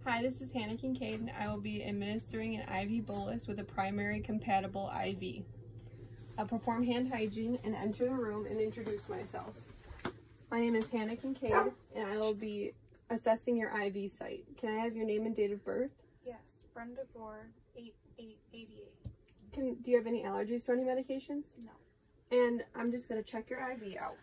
Hi, this is Hannah Kincaid, and I will be administering an IV bolus with a primary compatible IV. I'll perform hand hygiene and enter the room and introduce myself. My name is Hannah Kincaid, and I will be assessing your IV site. Can I have your name and date of birth? Yes, Brenda Gore, 8888. Do you have any allergies to any medications? No. And I'm just going to check your IV out.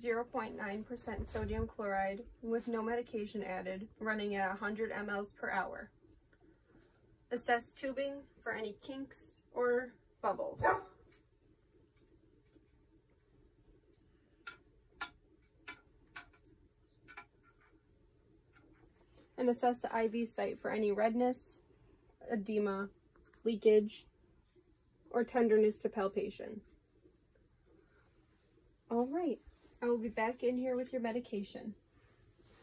0.9% sodium chloride with no medication added, running at 100 mLs per hour. Assess tubing for any kinks or bubbles. And assess the IV site for any redness, edema, leakage, or tenderness to palpation. All right. I will be back in here with your medication.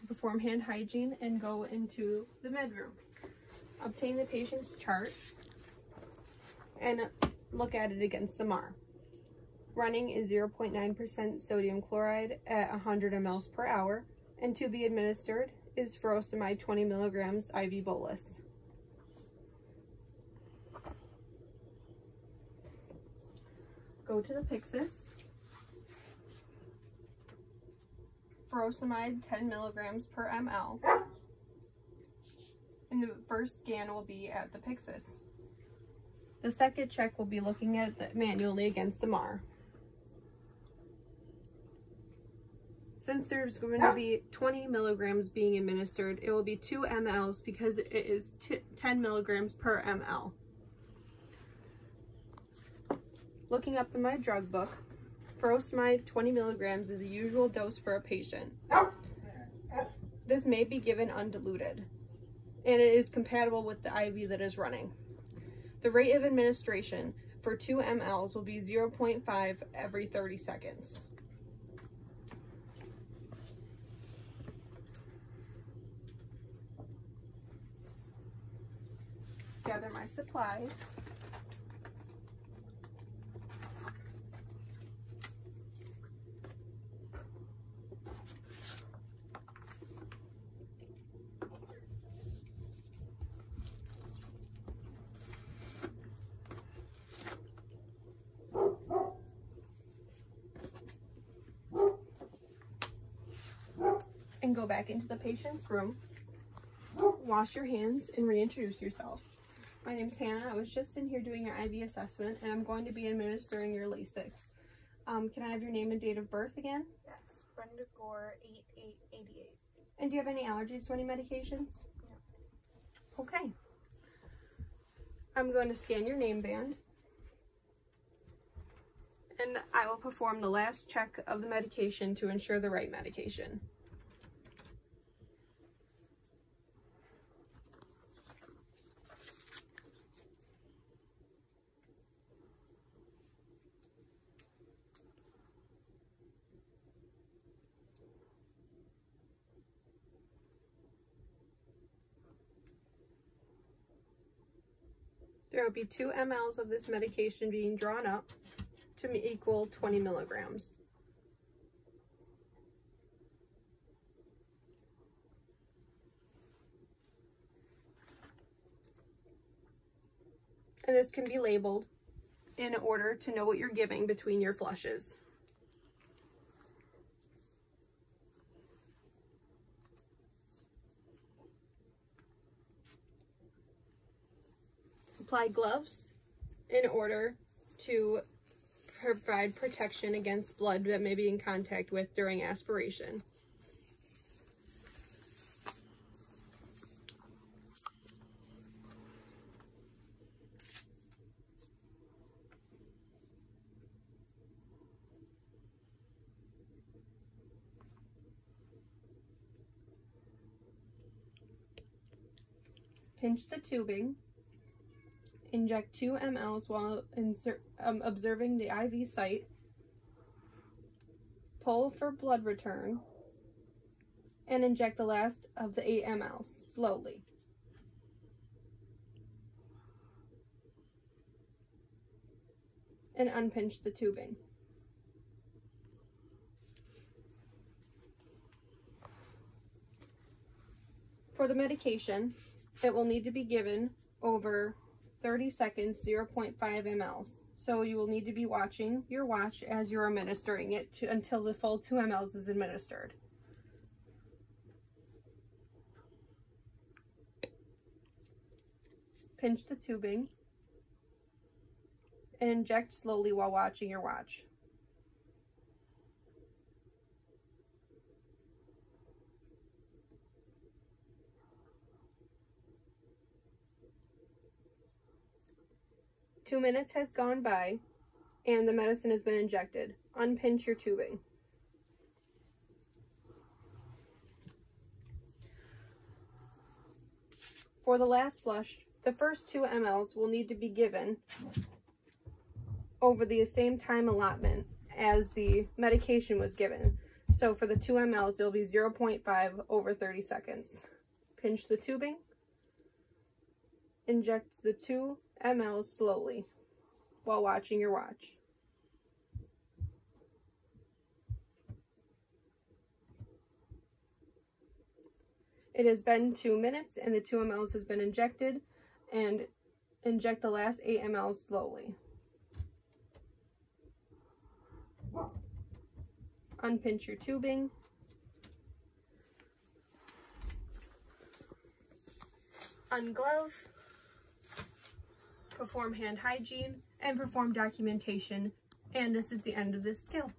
Perform hand hygiene and go into the med room. Obtain the patient's chart and look at it against the MAR. Running is 0.9% sodium chloride at 100 mLs per hour, and to be administered is furosemide 20 milligrams IV bolus. Go to the Pyxis. Furosemide 10 milligrams per ml, and the first scan will be at the Pyxis. The second check will be looking at it manually against the MAR. Since there's going to be 20 milligrams being administered, it will be 2 mLs because it is 10 milligrams per ml. Looking up in my drug book, furosemide 20 milligrams is a usual dose for a patient. This may be given undiluted, and it is compatible with the IV that is running. The rate of administration for 2 mLs will be 0.5 every 30 seconds. Gather my supplies. And go back into the patient's room. Wash your hands and reintroduce yourself. My name's Hannah. I was just in here doing your IV assessment, and I'm going to be administering your Lasix. Can I have your name and date of birth again? Yes, Brenda Gore, 8888. And do you have any allergies to any medications? No. Okay. I'm going to scan your name band, and I will perform the last check of the medication to ensure the right medication. There will be 2 mLs of this medication being drawn up to equal 20 milligrams. And this can be labeled in order to know what you're giving between your flushes. Apply gloves in order to provide protection against blood that may be in contact with during aspiration. Pinch the tubing. Inject 2 mLs while observing the IV site. Pull for blood return. And inject the last of the 8 mLs slowly. And unpinch the tubing. For the medication, it will need to be given over 30 seconds, 0.5 mLs. So you will need to be watching your watch as you're administering it until the full 2 mLs is administered. Pinch the tubing and inject slowly while watching your watch. Two minutes has gone by and the medicine has been injected. Unpinch your tubing. For the last flush, the first 2 mLs will need to be given over the same time allotment as the medication was given. So for the 2 mLs, it'll be 0.5 over 30 seconds. Pinch the tubing. Inject the 2 mLs slowly while watching your watch. It has been 2 minutes and the 2 mLs has been injected, and inject the last 8 mLs slowly. Unpinch your tubing. Unglove. Perform hand hygiene and perform documentation. And this is the end of this skill.